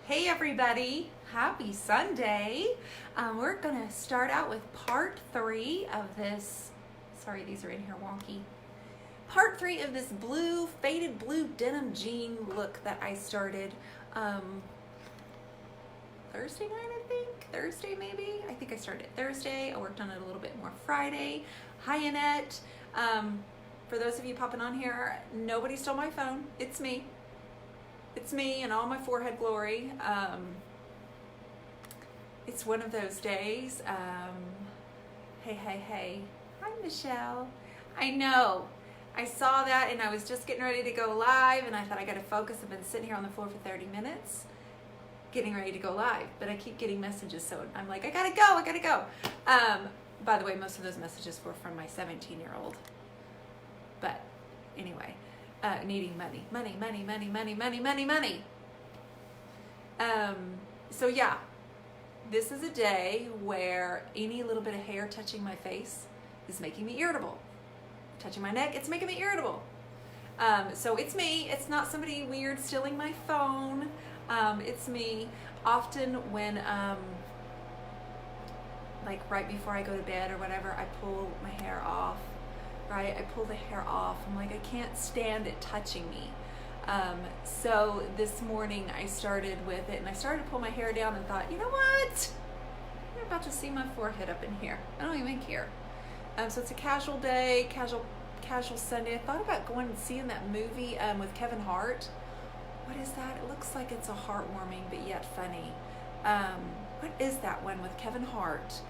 Hey everybody, happy Sunday. We're gonna start out with part 3 of this, sorry these are in here wonky, part 3 of this blue, faded blue denim jean look that I started Thursday night, I think, Thursday maybe? I think I started it Thursday. I worked on it a little bit more Friday. Hi Annette. For those of you popping on here, nobody stole my phone, it's me. It's me and all my forehead glory. It's one of those days. Hey. Hi, Michelle. I know. I saw that and I was just getting ready to go live and I thought I got to focus. I've been sitting here on the floor for 30 minutes getting ready to go live, but I keep getting messages, so I'm like, I gotta go. By the way, most of those messages were from my 17-year-old. But anyway. Needing money. So yeah, this is a day where any little bit of hair touching my face is making me irritable. Touching my neck, it's making me irritable. So it's me. It's not somebody weird stealing my phone. It's me. Often when, like right before I go to bed or whatever, I pull my hair off. Right, I pull the hair off. I'm like, I can't stand it touching me. So this morning I started with it and I started to pull my hair down and thought, you know what? You're about to see my forehead up in here. I don't even care. So it's a casual day, casual Sunday. I thought about going and seeing that movie with Kevin Hart. What is that? It looks like it's a heartwarming but yet funny. What is that one with Kevin Hart?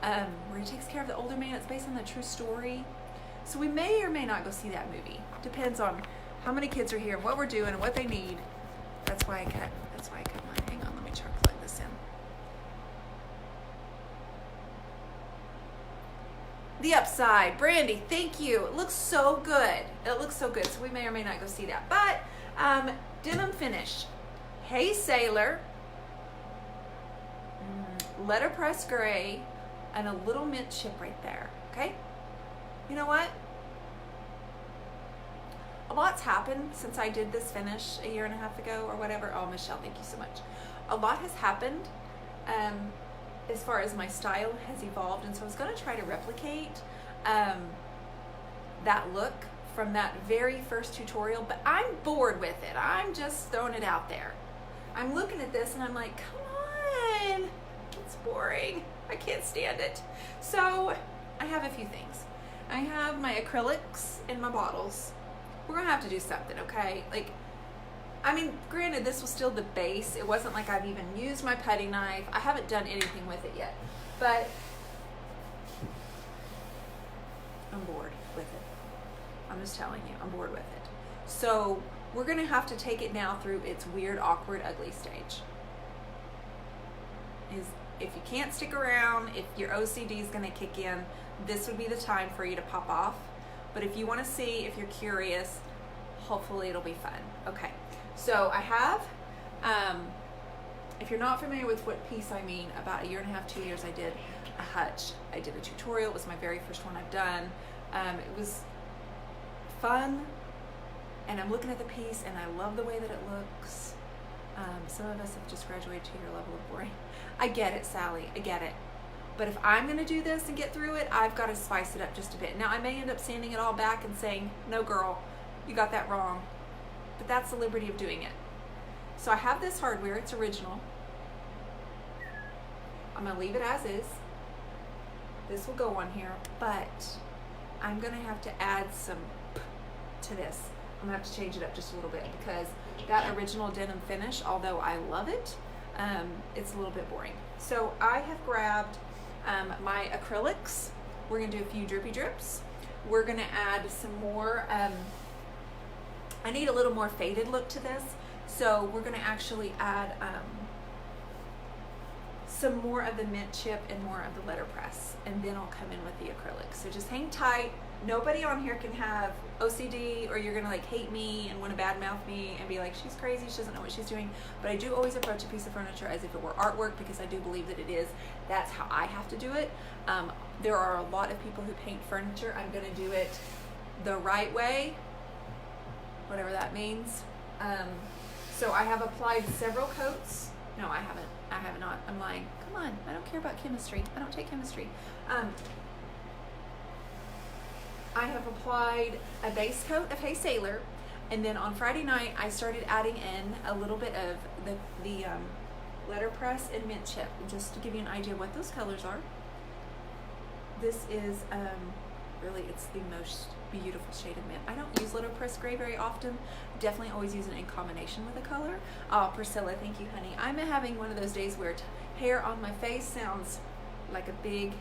Where he takes care of the older man. It's based on a true story. So we may or may not go see that movie. Depends on how many kids are here, what we're doing, and what they need. That's why I cut mine. Hang on, let me try to plug this in. The Upside, Brandy, thank you. It looks so good. So we may or may not go see that. But denim finish. Hey Sailor. Letterpress gray and a little mint chip right there. Okay? You know what? A lot's happened since I did this finish a year and a half ago or whatever. Oh, Michelle, thank you so much. A lot has happened as far as my style has evolved, and so I was going to try to replicate that look from that very first tutorial, but I'm bored with it. I'm just throwing it out there. I'm looking at this and I'm like, come on, it's boring. I can't stand it. So I have a few things. I have my acrylics in my bottles. We're gonna have to do something, okay? Like, I mean, granted, this was still the base. It wasn't like I've even used my putty knife. I haven't done anything with it yet, but I'm bored with it. I'm just telling you, I'm bored with it. So we're gonna have to take it now through its weird, awkward, ugly stage. If you can't stick around, if your OCD is gonna kick in, this would be the time for you to pop off. But if you want to see, if you're curious, hopefully it'll be fun. Okay, so I have, if you're not familiar with what piece I mean, about a year and a half, 2 years, I did a hutch. I did a tutorial. It was my very first one I've done. It was fun, and I'm looking at the piece, and I love the way that it looks. Some of us have just graduated to your level of boring. I get it, Sally, I get it. But if I'm gonna do this and get through it, I've got to spice it up just a bit. Now I may end up sanding it all back and saying, no girl, you got that wrong. But that's the liberty of doing it. So I have this hardware, it's original. I'm gonna leave it as is. This will go on here, but I'm gonna have to add some to this. I'm gonna have to change it up just a little bit because that original denim finish, although I love it, it's a little bit boring. So I have grabbed my acrylics. We're gonna do a few drippy drips. We're gonna add some more, I need a little more faded look to this. So we're gonna actually add some more of the mint chip and more of the letterpress, and then I'll come in with the acrylics. So just hang tight. Nobody on here can have OCD or you're gonna like hate me and want to badmouth me and be like, she's crazy, she doesn't know what she's doing. But I do always approach a piece of furniture as if it were artwork because I do believe that it is. That's how I have to do it. There are a lot of people who paint furniture. I'm gonna do it the right way, whatever that means. So I have applied several coats No, I haven't. I have not. I'm lying. Come on. I don't care about chemistry. I don't take chemistry. I have applied a base coat of Hey Sailor, and then on Friday night I started adding in a little bit of the letterpress and mint chip, just to give you an idea of what those colors are. This is really, it's the most beautiful shade of mint. I don't use letterpress gray very often. Definitely always use it in combination with a color. Oh, Priscilla, thank you, honey. I'm having one of those days where hair on my face sounds like a big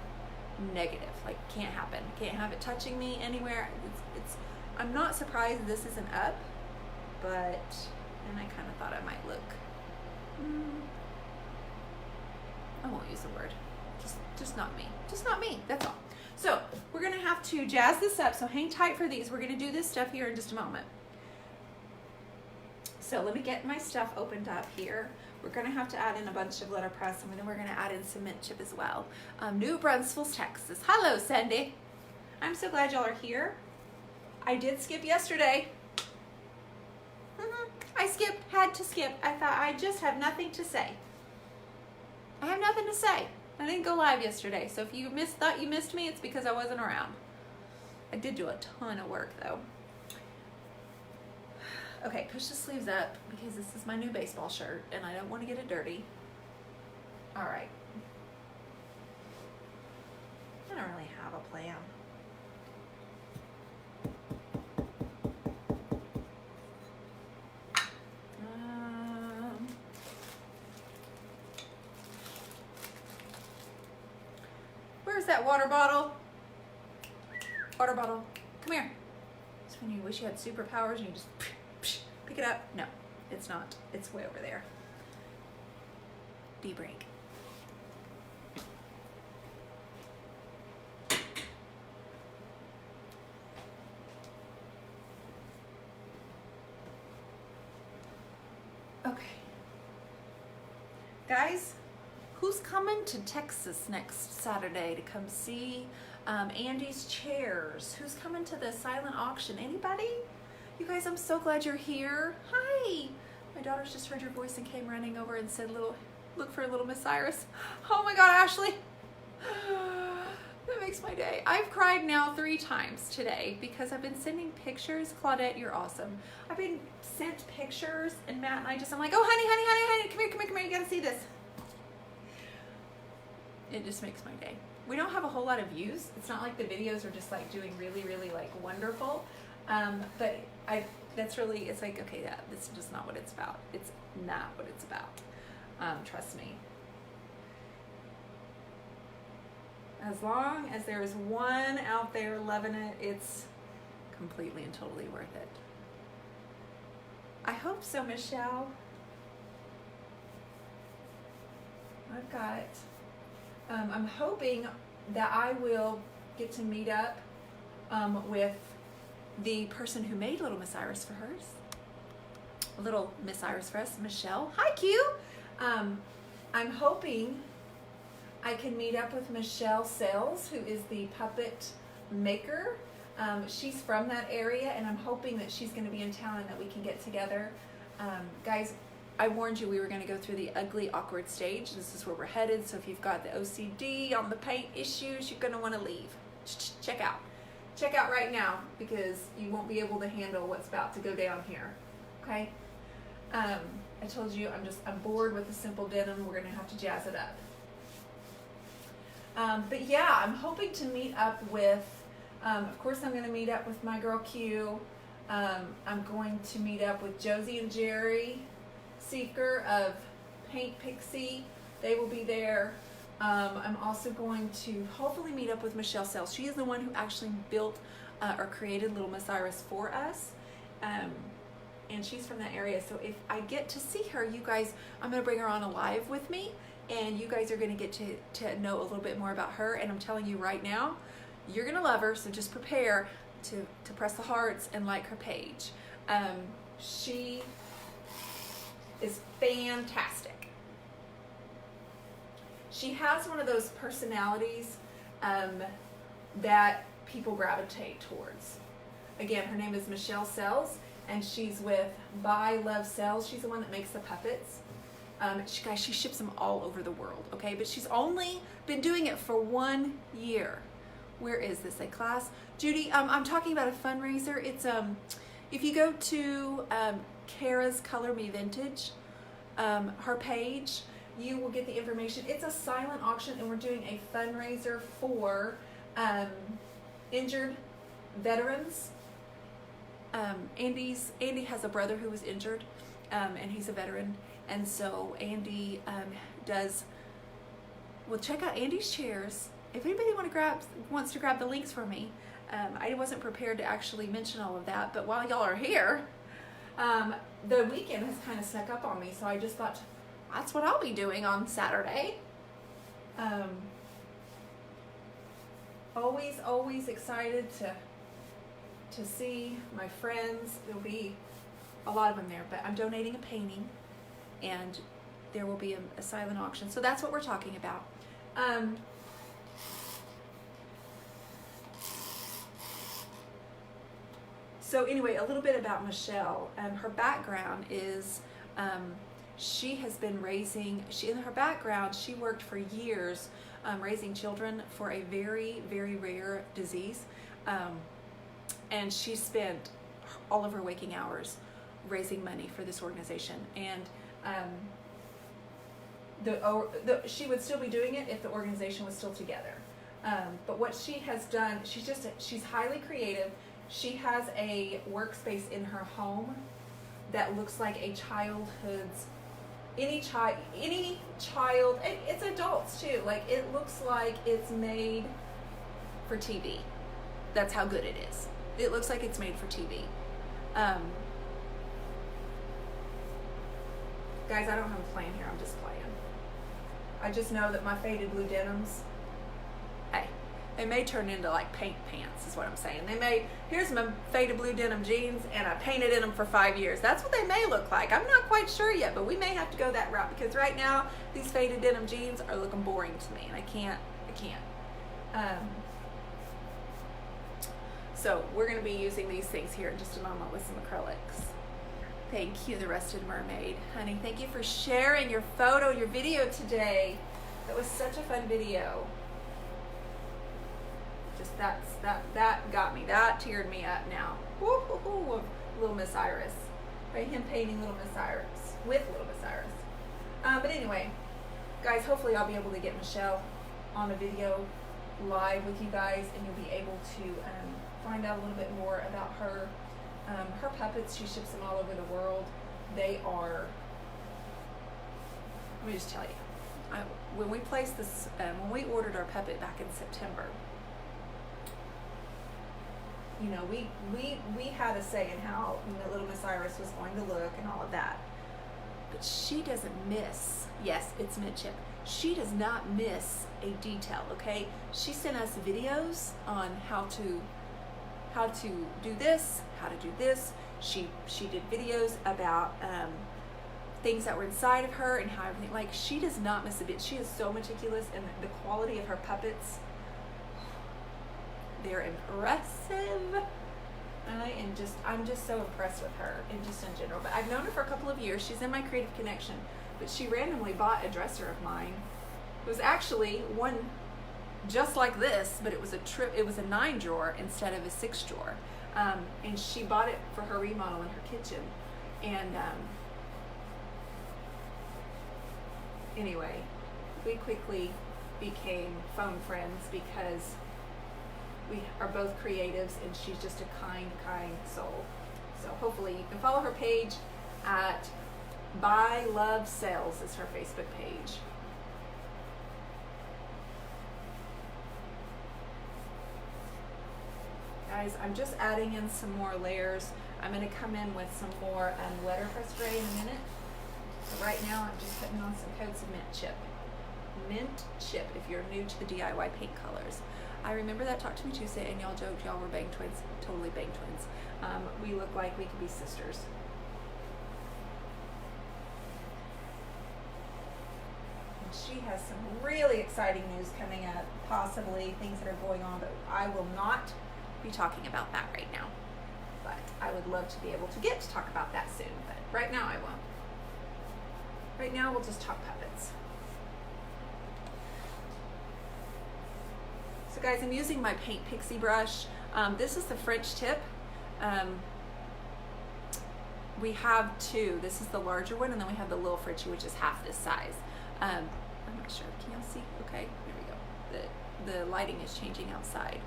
negative. Like, can't happen. Can't have it touching me anywhere. I'm not surprised this isn't up, but, and I kind of thought I might look, I won't use the word. Just not me. Just not me. That's all. So we're going to have to jazz this up. So hang tight for these. We're going to do this stuff here in just a moment. So let me get my stuff opened up here. We're going to have to add in a bunch of letterpress, and then we're going to add in some mint chip as well. New Brunswick, Texas. Hello, Cindy. I'm so glad y'all are here. I did skip yesterday. I skipped, had to skip. I thought I just have nothing to say. I have nothing to say. I didn't go live yesterday, so if you thought you missed me, it's because I wasn't around. I did do a ton of work though. Okay, push the sleeves up because this is my new baseball shirt and I don't want to get it dirty. All right. I don't really have a plan. Where's that water bottle? Water bottle, come here. It's when you wish you had superpowers and you just pick it up. No, it's not. It's way over there. D-break. Okay. Guys, who's coming to Texas next Saturday to come see Andy's chairs? Who's coming to the silent auction? Anybody? You guys, I'm so glad you're here. Hi. My daughter's just heard your voice and came running over and said, look for little Miss Iris. Oh my God, Ashley. That makes my day. I've cried now 3 times today because I've been sending pictures. Claudette, you're awesome. I've been sent pictures and Matt and I'm like, oh honey, come here, you gotta see this. It just makes my day. We don't have a whole lot of views. It's not like the videos are just like doing really, really like wonderful. But that's really, it's like, okay, that's just not what it's about. It's not what it's about. Trust me. As long as there is one out there loving it, it's completely and totally worth it. I hope so, Michelle. I've got, I'm hoping that I will get to meet up with the person who made Little Miss Iris for hers. Little Miss Iris for us, Michelle. Hi, Q. I'm hoping I can meet up with Michelle Sells, who is the puppet maker. She's from that area, and I'm hoping that she's going to be in town and that we can get together. Guys, I warned you we were going to go through the ugly, awkward stage. This is where we're headed, so if you've got the OCD on the paint issues, you're going to want to leave. Check out. Check out right now, because you won't be able to handle what's about to go down here. Okay? I told you I'm bored with the simple denim. We're going to have to jazz it up. But yeah, I'm hoping to meet up with, of course I'm going to meet up with my girl Q. I'm going to meet up with Josie and Jerry Seeker of Paint Pixie. They will be there. I'm also going to hopefully meet up with Michelle Sells. She is the one who actually built or created Little Miss Iris for us. And she's from that area. So if I get to see her, you guys, I'm going to bring her on a live with me. And you guys are going to get to know a little bit more about her. And I'm telling you right now, you're going to love her. So just prepare to press the hearts and like her page. She is fantastic. She has one of those personalities that people gravitate towards. Again, her name is Michelle Sells, and she's with Buy Love Sells. She's the one that makes the puppets. Guys, she ships them all over the world, okay? But she's only been doing it for 1 year. Where is this, a class? Judy, I'm talking about a fundraiser. It's, if you go to Kara's Color Me Vintage, her page, you will get the information. It's a silent auction, and we're doing a fundraiser for injured veterans. Andy has a brother who was injured, and he's a veteran, and so Andy well, check out Andy's chairs. If anybody wants to grab the links for me, I wasn't prepared to actually mention all of that, but while y'all are here, the weekend has kind of snuck up on me, so I just thought that's what I'll be doing on Saturday. Always excited to see my friends. There'll be a lot of them there, but I'm donating a painting, and there will be a silent auction. So that's what we're talking about. So anyway, a little bit about Michelle. Her background is she has been raising. In her background, she worked for years raising children for a very, very rare disease. And she spent all of her waking hours raising money for this organization. And she would still be doing it if the organization was still together. But what she has done, she's highly creative. She has a workspace in her home that looks like a childhood's, any child, it's adults too. Like, it looks like it's made for TV. That's how good it is. It looks like it's made for TV. Guys, I don't have a plan here. I'm just playing. I just know that my faded blue denims, hey, they may turn into like paint pants is what I'm saying. Here's my faded blue denim jeans, and I painted in them for 5 years. That's what they may look like. I'm not quite sure yet, but we may have to go that route, because right now these faded denim jeans are looking boring to me, and I can't. So we're going to be using these things here in just a moment with some acrylics. Thank you, the Rusted Mermaid. Honey, thank you for sharing your photo, your video today. That was such a fun video. Just that got me. That teared me up now. Woo-hoo-hoo, Little Miss Iris. Right, him painting Little Miss Iris, with Little Miss Iris. But anyway, guys, hopefully I'll be able to get Michelle on a video live with you guys, and you'll be able to find out a little bit more about her. Her puppets, she ships them all over the world. They are, let me just tell you, when we placed this, when we ordered our puppet back in September, you know, we had a say in how, you know, Little Miss Iris was going to look and all of that. But she doesn't miss, yes, it's mid-chip. She does not miss a detail, okay? She sent us videos on how to do this, how to do this. She did videos about things that were inside of her and how everything, like, she does not miss a bit. She is so meticulous, and the quality of her puppets, they're impressive. I'm just so impressed with her, and just in general. But I've known her for a couple of years. She's in my Creative Connection, but she randomly bought a dresser of mine. It was actually one just like this, but it was a 9 drawer instead of a 6 drawer. And she bought it for her remodel in her kitchen. And anyway, we quickly became phone friends because we are both creatives, and she's just a kind soul. So hopefully you can follow her page at Buy Love Sales is her Facebook page. Guys, I'm just adding in some more layers. I'm going to come in with some more letterpress spray in a minute. But right now I'm just putting on some coats of mint chip. Mint chip, if you're new to the DIY paint colors. I remember that Talk to Me Tuesday, and y'all joked y'all were bang twins. Totally bang twins. We look like we could be sisters. And she has some really exciting news coming up, possibly things that are going on, but I will not be talking about that right now. But I would love to be able to get to talk about that soon, but right now I won't. Right now we'll just talk puppets. So guys, I'm using my Paint Pixie brush. This is the French tip. We have two. This is the larger one, and then we have the little Frenchie, which is half this size. I'm not sure. Can y'all see? Okay, there we go. The lighting is changing outside.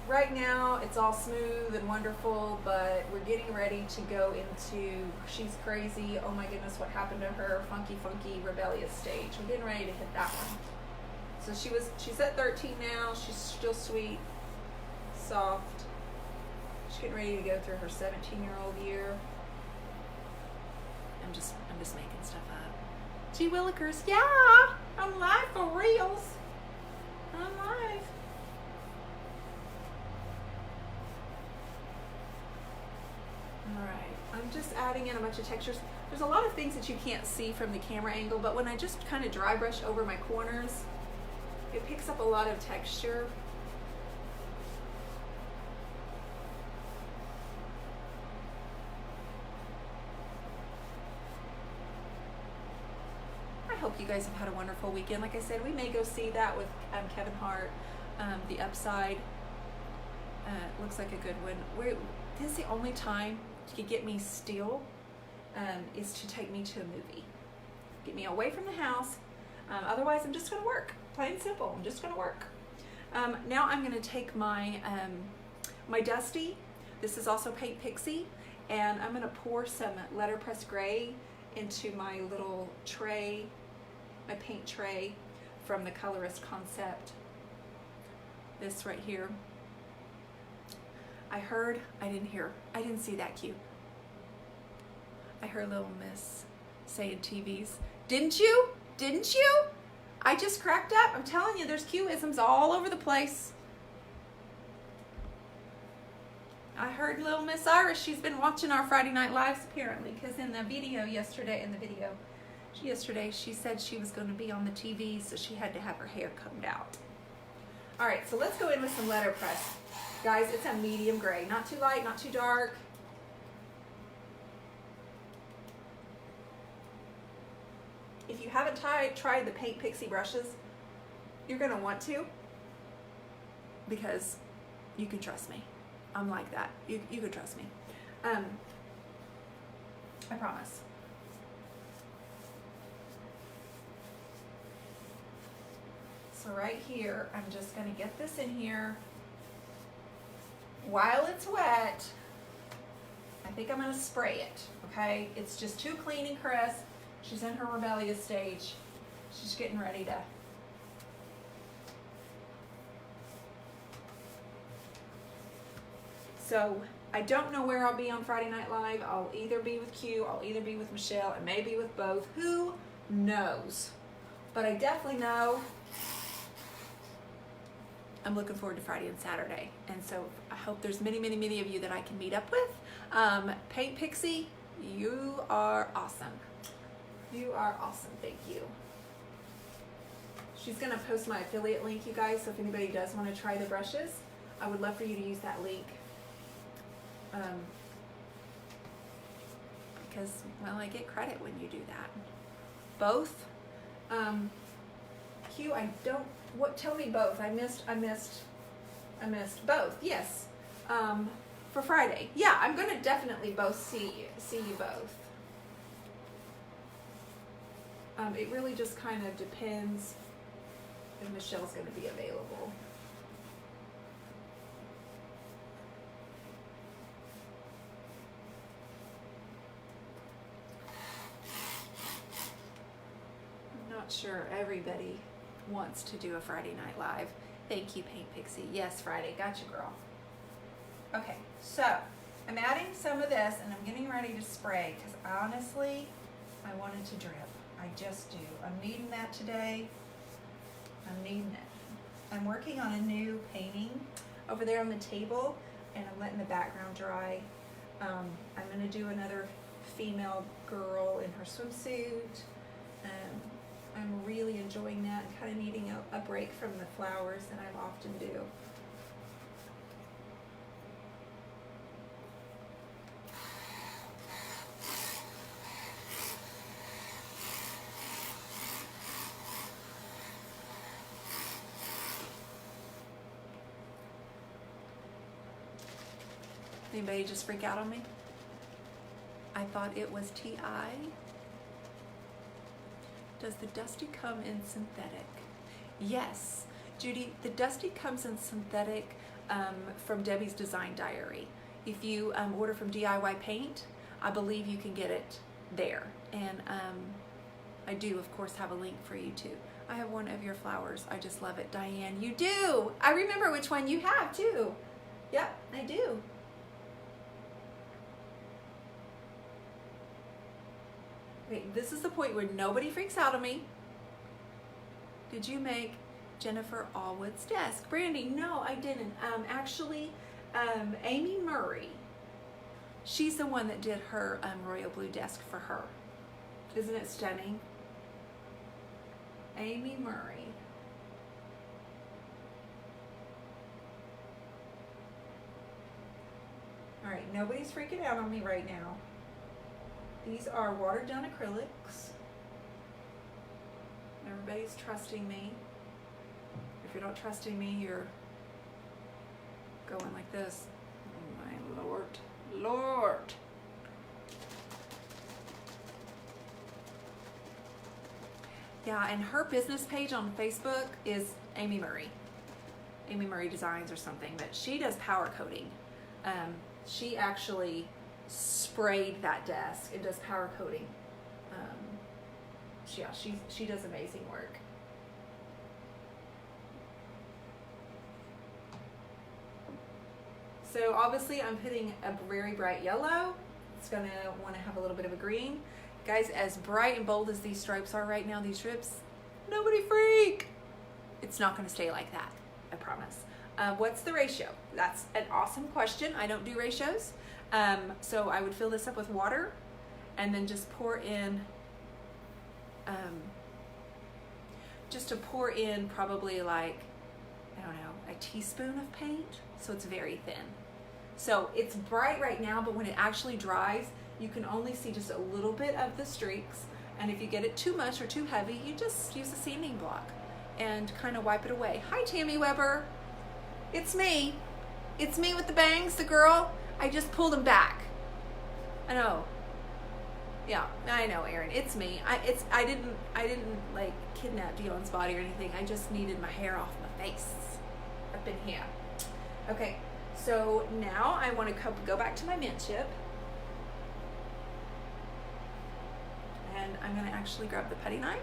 Right now, it's all smooth and wonderful, but we're getting ready to go into she's crazy, oh my goodness, what happened to her, funky, rebellious stage. We're getting ready to hit that one. So she's at 13 now. She's still sweet, soft. She's getting ready to go through her 17-year-old year. I'm just making stuff up. Gee Willikers, yeah, I'm live for reals. I'm live. All right, I'm just adding in a bunch of textures. There's a lot of things that you can't see from the camera angle, but when I just kind of dry brush over my corners, it picks up a lot of texture. I hope you guys have had a wonderful weekend. Like I said, we may go see that with Kevin Hart, The Upside. Looks like a good one. This is the only time to get me still, is to take me to a movie. Get me away from the house. Otherwise, I'm just going to work. Plain and simple. I'm just going to work. Now I'm going to take my my Dusty. This is also Paint Pixie, and I'm going to pour some letterpress gray into my little tray, my paint tray from the Colorist Concept. This right here. I didn't see that cue. I heard Little Miss saying TVs. Didn't you? Didn't you? I just cracked up. I'm telling you, there's Q-isms all over the place. I heard Little Miss Iris. She's been watching our Friday Night Lives apparently, because in the video yesterday, she said she was going to be on the TV, so she had to have her hair combed out. All right, so let's go in with some letterpress. Guys, it's a medium gray. Not too light, not too dark. If you haven't tried the Paint Pixie brushes, you're going to want to, because you can trust me. I'm like that. You can trust me. I promise. So right here, I'm just going to get this in here. While it's wet, I think I'm going to spray it, okay? It's just too clean and crisp. She's in her rebellious stage. She's getting ready to. So I don't know where I'll be on Friday Night Live. I'll either be with Q, I'll either be with Michelle, and maybe with both. Who knows? But I definitely know I'm looking forward to Friday and Saturday. And so I hope there's many, many, many of you that I can meet up with. Paint Pixie, you are awesome. You are awesome, thank you. She's gonna post my affiliate link, you guys, so if anybody does want to try the brushes, I would love for you to use that link. Because, well, I get credit when you do that. Both. Q, I don't, tell me both. I missed both, yes. For Friday. Yeah, I'm gonna definitely both see you both. It really just kind of depends if Michelle's going to be available. I'm not sure everybody wants to do a Friday Night Live. Thank you, Paint Pixie. Yes, Friday. Gotcha, girl. Okay, so I'm adding some of this, and I'm getting ready to spray, because honestly, I want it to drip. I just do. I'm needing that today. I'm needing it. I'm working on a new painting over there on the table, and I'm letting the background dry. I'm going to do another female girl in her swimsuit. I'm really enjoying that and kind of needing a break from the flowers that I often do. Anybody just freak out on me? I thought it was TI. Does the Dusty come in synthetic? Yes, Judy, the Dusty comes in synthetic from Debbie's Design Diary. If you order from DIY Paint, I believe you can get it there. And I do, of course, have a link for you too. I have one of your flowers. I just love it. Diane, you do. I remember which one you have too. Yep, I do. Okay, this is the point where nobody freaks out on me. Did you make Jennifer Allwood's desk? Brandy, no, I didn't. Actually, Amy Murray, she's the one that did her royal blue desk for her. Isn't it stunning? Amy Murray. All right, nobody's freaking out on me right now. These are watered down acrylics. Everybody's trusting me. If you're not trusting me, you're going like this. Oh my Lord, Lord. Yeah, and her business page on Facebook is Amy Murray. Amy Murray Designs or something, but she does powder coating. She actually sprayed that desk and does powder coating. Yeah, she does amazing work. So obviously I'm putting a very bright yellow. It's gonna wanna have a little bit of a green. Guys, as bright and bold as these stripes are right now, these strips, nobody freak. It's not gonna stay like that, I promise. What's the ratio? That's an awesome question. I don't do ratios. So I would fill this up with water and then just pour in, probably like, I don't know, a teaspoon of paint. So it's very thin. So it's bright right now, but when it actually dries, you can only see just a little bit of the streaks. And if you get it too much or too heavy, you just use a sanding block and kind of wipe it away. Hi, Tammy Weber. It's me. It's me with the bangs, the girl. I just pulled them back. I know. Yeah, I know, Erin. It's me. I didn't like kidnap Dionne's body or anything. I just needed my hair off my face. Up in here. Okay. So now I want to go back to my mint chip. And I'm going to actually grab the putty knife.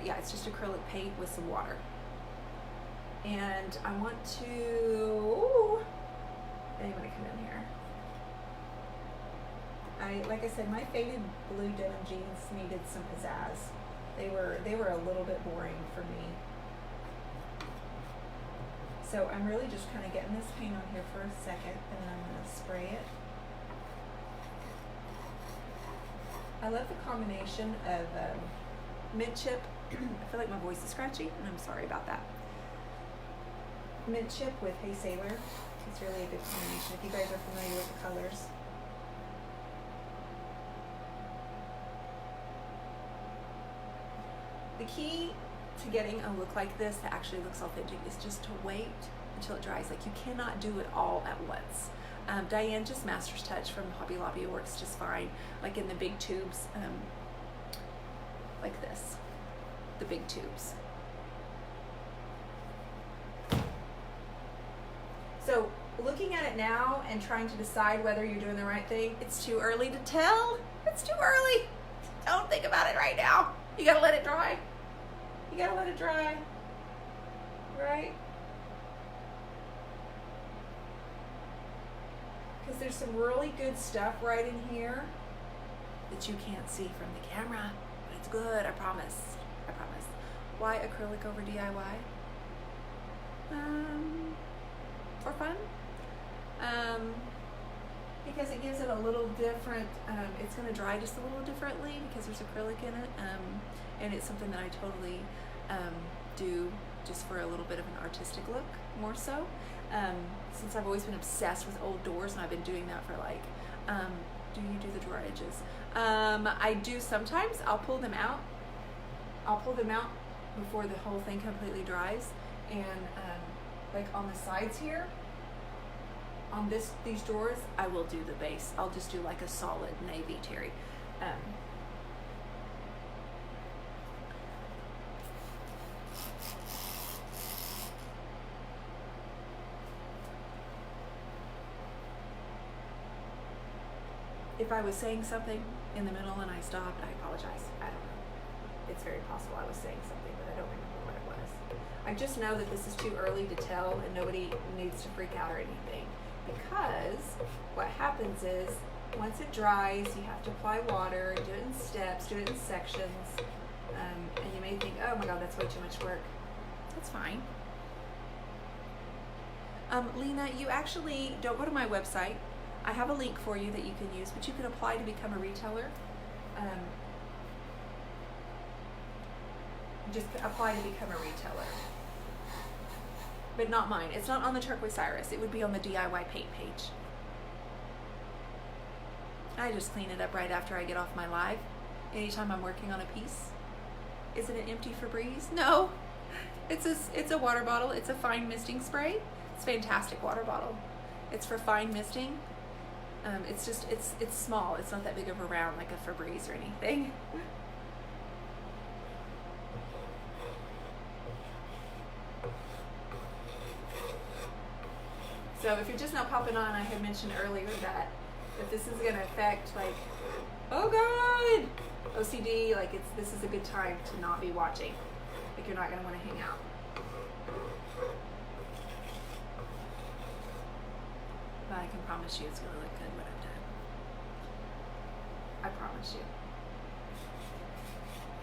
Yeah, it's just acrylic paint with some water. And I want to, I'm going to come in here. Like I said, my faded blue denim jeans needed some pizzazz. They were a little bit boring for me. So I'm really just kind of getting this paint on here for a second, and then I'm going to spray it. I love the combination of mint chip. I feel like my voice is scratchy, and I'm sorry about that. Mint chip with Hey Sailor. It's really a good combination if you guys are familiar with the colors. The key to getting a look like this that actually looks authentic is just to wait until it dries. Like, you cannot do it all at once. Diane, just Master's Touch from Hobby Lobby works just fine, like in the big tubes, like this, the big tubes. So looking at it now and trying to decide whether you're doing the right thing, it's too early to tell. It's too early. Don't think about it right now. You gotta let it dry. You gotta let it dry, right? Because there's some really good stuff right in here that you can't see from the camera, but it's good, I promise. I promise. Why acrylic over DIY? For fun. Because it gives it a little different, it's going to dry just a little differently because there's acrylic in it, and it's something that I totally do just for a little bit of an artistic look, more so. Since I've always been obsessed with old doors, and I've been doing that for like, do you do the drawer edges? I do sometimes. I'll pull them out. I'll pull them out before the whole thing completely dries, and like on the sides here, on these drawers, I will do the base. I'll just do like a solid navy terry. If I was saying something in the middle and I stopped, I apologize. I don't know. It's very possible I was saying something, but I don't remember what it was. I just know that this is too early to tell, and nobody needs to freak out or anything, because what happens is once it dries, you have to apply water, do it in steps, do it in sections, and you may think, oh my God, that's way too much work. That's fine. Lena, you actually don't go to my website. I have a link for you that you can use, but you can apply to become a retailer. Just apply to become a retailer. But not mine. It's not on the Turquoise Iris. It would be on the DIY paint page. I just clean it up right after I get off my live. Anytime I'm working on a piece. Is it an empty Febreze? No. It's a water bottle. It's a fine misting spray. It's a fantastic water bottle. It's for fine misting. It's small. It's not that big of a round like a Febreze or anything. So if you're just now popping on, I had mentioned earlier that this is going to affect, like, oh God, OCD. Like, this is a good time to not be watching. Like, you're not going to want to hang out. But I can promise you it's going to look good when I'm done. I promise you.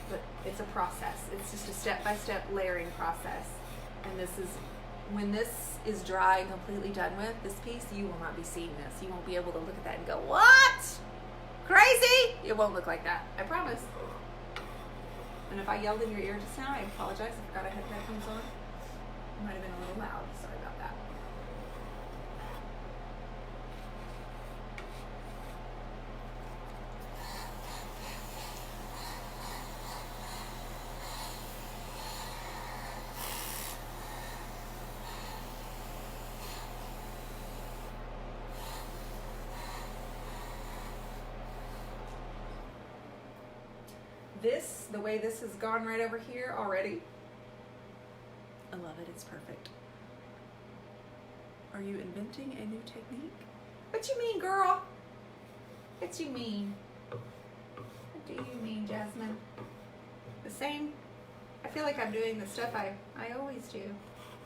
But it's a process. It's just a step-by-step layering process. And this is, when this is dry and completely done with, this piece, you will not be seeing this. You won't be able to look at that and go, what? Crazy? It won't look like that. I promise. And if I yelled in your ear just now, I apologize. I forgot I had headphones on. It might have been a little loud. Sorry about that. The way this has gone right over here already, I love it. It's perfect. Are you inventing a new technique? What you mean, girl? What you mean? What do you mean, Jasmine? The same? I feel like I'm doing the stuff I always do.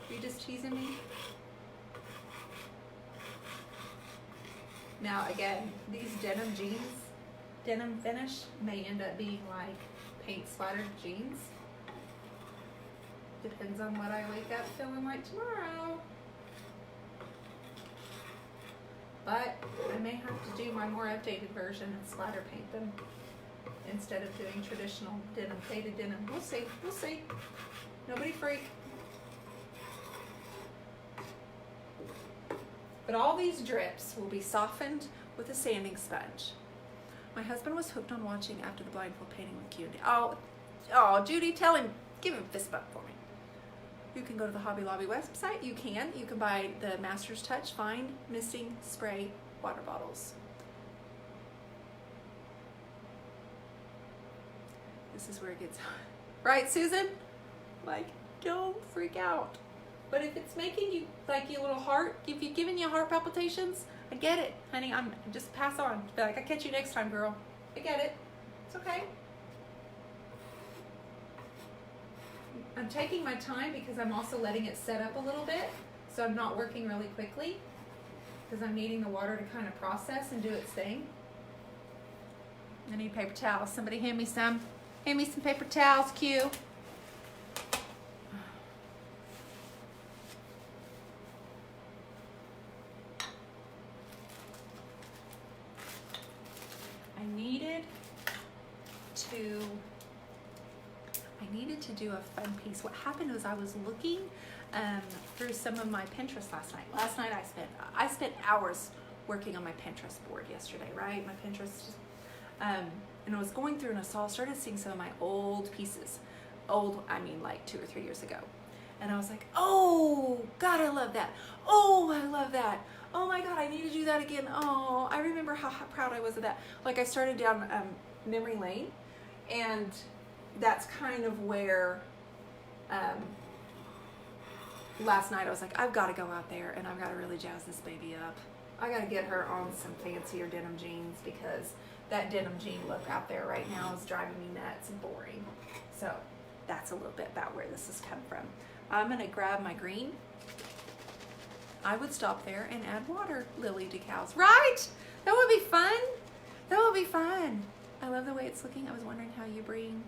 Are you just teasing me? Now again, these denim jeans, denim finish, may end up being like paint splattered jeans. Depends on what I wake up feeling like tomorrow. But I may have to do my more updated version and splatter paint them instead of doing traditional denim, faded denim. We'll see, we'll see. Nobody freak. But all these drips will be softened with a sanding sponge. My husband was hooked on watching After the Blindfold Painting with Q&A. Oh, Judy, tell him, give him a fist bump for me. You can go to the Hobby Lobby website. You can buy the Master's Touch Fine Misting Spray water bottles. This is where it gets hot. Right, Susan? Like, don't freak out. But if it's making you, like, your little heart, if you're giving you heart palpitations, I get it, honey. I'm just pass on. Be like, I'll catch you next time, girl. I get it. It's okay. I'm taking my time because I'm also letting it set up a little bit, so I'm not working really quickly because I'm needing the water to kind of process and do its thing. I need paper towels. Somebody hand me some. Hand me some paper towels, Q. I needed to do a fun piece. What happened was I was looking through some of my Pinterest last night. Last night I spent hours working on my Pinterest board yesterday, right? My Pinterest, and I was going through and I started seeing some of my old pieces. Old, I mean like 2 or 3 years ago. And I was like, oh, God, I love that. Oh, I love that. Oh my God, I need to do that again. Oh, I remember how proud I was of that. Like I started down memory lane, and that's kind of where last night I was like, I've got to go out there and I've got to really jazz this baby up. I got to get her on some fancier denim jeans, because that denim jean look out there right now is driving me nuts and boring. So that's a little bit about where this has come from. I'm gonna grab my green. I would stop there and add water lily decals, right? That would be fun. That would be fun. I love the way it's looking. I was wondering how you bring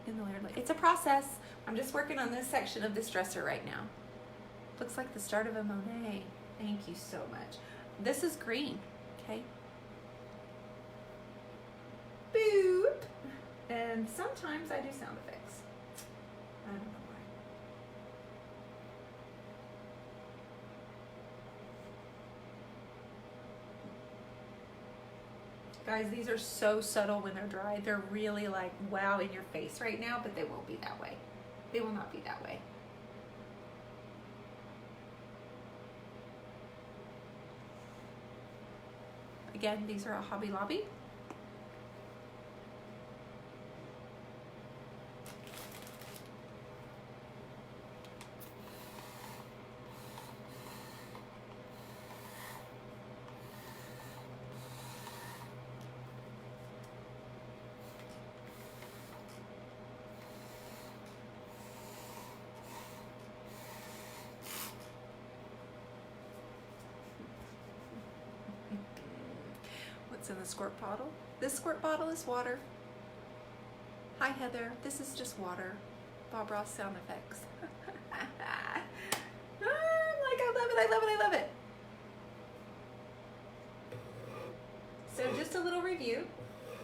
in the layered light. It's a process. I'm just working on this section of this dresser right now. Looks like the start of a Monet. Thank you so much. This is green, okay? Boop. And sometimes I do sound effects. I don't know why. Guys, these are so subtle when they're dry. They're really like, wow, in your face right now, but they won't be that way. They will not be that way. Again, these are a Hobby Lobby. What's in the squirt bottle? This squirt bottle is water. Hi Heather, this is just water. Bob Ross sound effects. I love it, I love it, I love it. So just a little review.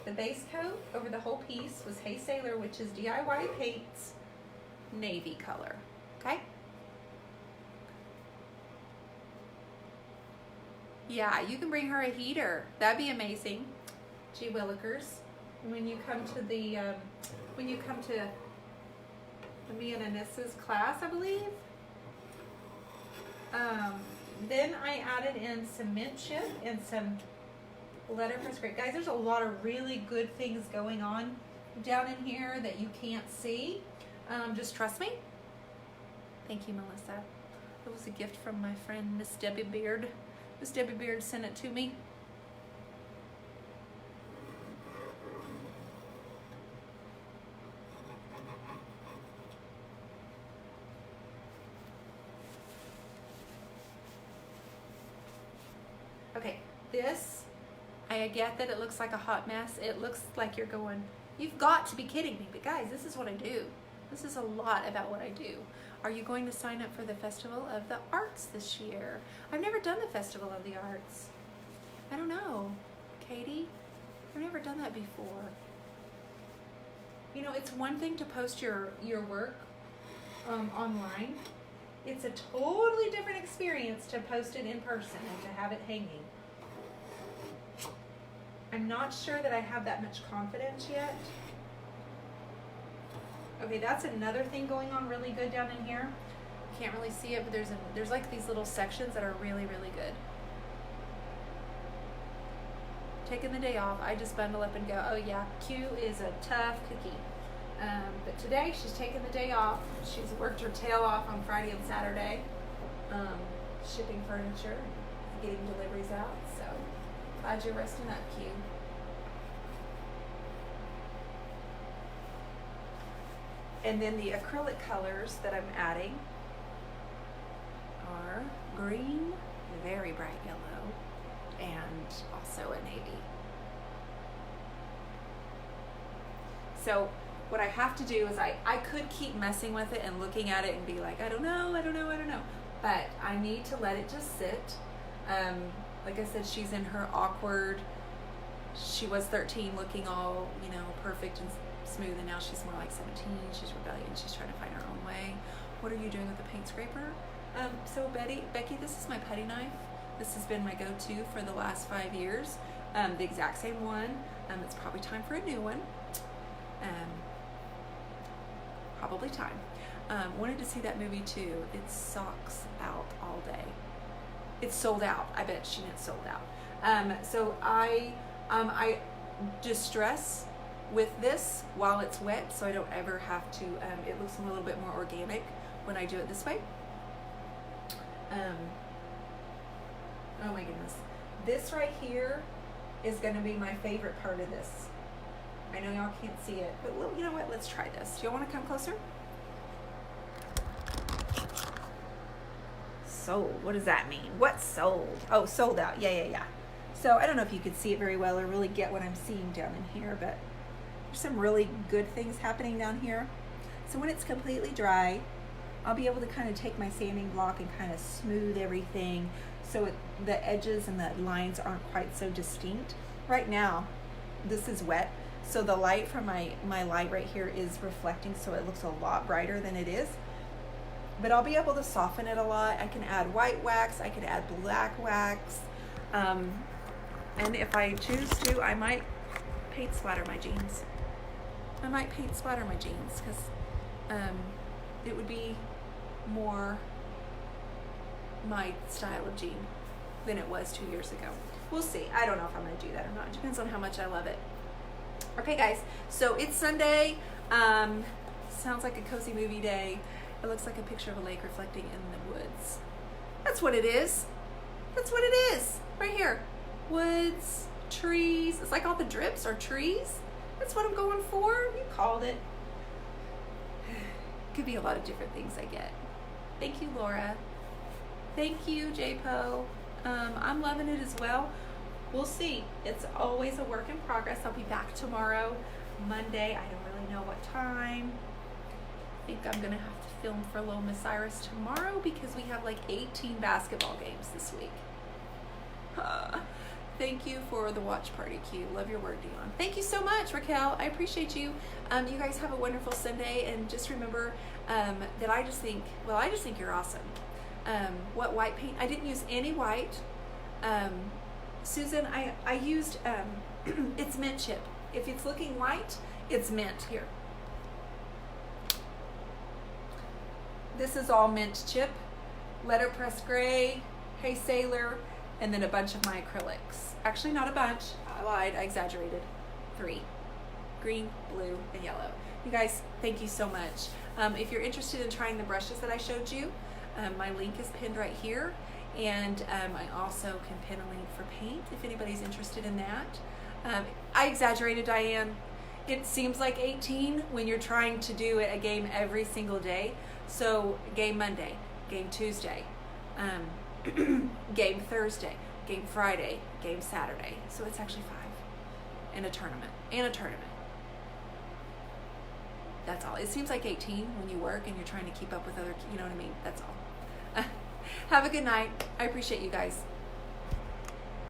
The base coat over the whole piece was Hey Sailor, which is DIY Paints navy color, okay? Yeah, you can bring her a heater. That'd be amazing. Gee Willikers, when you come to the me and Anissa's class, I believe. Then I added in some mint chip and some letterpress grit. Guys, there's a lot of really good things going on down in here that you can't see. Just trust me. Thank you, Melissa. It was a gift from my friend Miss Debbie Beard. Miss Debbie Beard sent it to me. Okay, this, I get that it looks like a hot mess. It looks like you're going, you've got to be kidding me. But guys, this is what I do. This is a lot about what I do. Are you going to sign up for the Festival of the Arts this year? I've never done the Festival of the Arts. I don't know. Katie, I've never done that before. You know, it's one thing to post your work online. It's a totally different experience to post it in person and to have it hanging. I'm not sure that I have that much confidence yet. Okay, that's another thing going on really good down in here. Can't really see it, but there's like these little sections that are really, really good. Taking the day off, I just bundle up and go, oh yeah, Q is a tough cookie. But today she's taking the day off. She's worked her tail off on Friday and Saturday, shipping furniture, getting deliveries out. So glad you're resting up, Q. And then the acrylic colors that I'm adding are green, very bright yellow, and also a navy. So what I have to do is I could keep messing with it and looking at it and be like, I don't know. But I need to let it just sit. Like I said, she's in her awkward, she was 13 looking all, perfect and smooth, and now she's more like 17. She's rebellious. She's trying to find her own way. What are you doing with the paint scraper? So Becky, this is my putty knife. This has been my go-to for the last 5 years. The exact same one. It's probably time for a new one. Probably time. Wanted to see that movie too. It sucks out all day. It's sold out. I bet she meant sold out. So I distress with this while it's wet, so I don't ever have to, it looks a little bit more organic when I do it this way. Oh my goodness. This right here is going to be my favorite part of this. I know y'all can't see it, but you know what? Let's try this. Do y'all want to come closer? Sold. What does that mean? What's sold? Oh, sold out. Yeah. So I don't know if you could see it very well or really get what I'm seeing down in here, but there's some really good things happening down here. So when it's completely dry, I'll be able to kind of take my sanding block and kind of smooth everything so the edges and the lines aren't quite so distinct. Right now, this is wet, so the light from my light right here is reflecting, so it looks a lot brighter than it is. But I'll be able to soften it a lot. I can add white wax, I can add black wax, and if I choose to, I might paint splatter my jeans. I might paint splatter my jeans because it would be more my style of jean than it was 2 years ago. We'll see. I don't know if I'm going to do that or not. It depends on how much I love it. Okay, guys. So it's Sunday. Sounds like a cozy movie day. It looks like a picture of a lake reflecting in the woods. That's what it is. That's what it is. Right here. Woods, trees. It's like all the drips are trees. That's what I'm going for. You called it. Could be a lot of different things I get. Thank you, Laura. Thank you, JPO. I'm loving it as well. We'll see. It's always a work in progress. I'll be back tomorrow, Monday. I don't really know what time. I think I'm gonna have to film for little Miss Iris tomorrow because we have like 18 basketball games this week. Thank you for the watch party, Q. Love your word, Dionne. Thank you so much, Raquel. I appreciate you. You guys have a wonderful Sunday, and just remember that I just think you're awesome. What white paint? I didn't use any white. Susan, I used, it's mint chip. If it's looking white, it's mint. Here. This is all mint chip, letterpress gray, Hey Sailor, and then a bunch of my acrylics. Actually, not a bunch. I lied. I exaggerated. 3. Green, blue, and yellow. You guys, thank you so much. If you're interested in trying the brushes that I showed you, my link is pinned right here. And I also can pin a link for paint if anybody's interested in that. I exaggerated, Diane. It seems like 18 when you're trying to do a game every single day. So game Monday, game Tuesday, game Thursday, game Friday, game Saturday. So it's actually 5. And a tournament. That's all. It seems like 18 when you work and you're trying to keep up with other, you know what I mean? That's all. Have a good night. I appreciate you guys.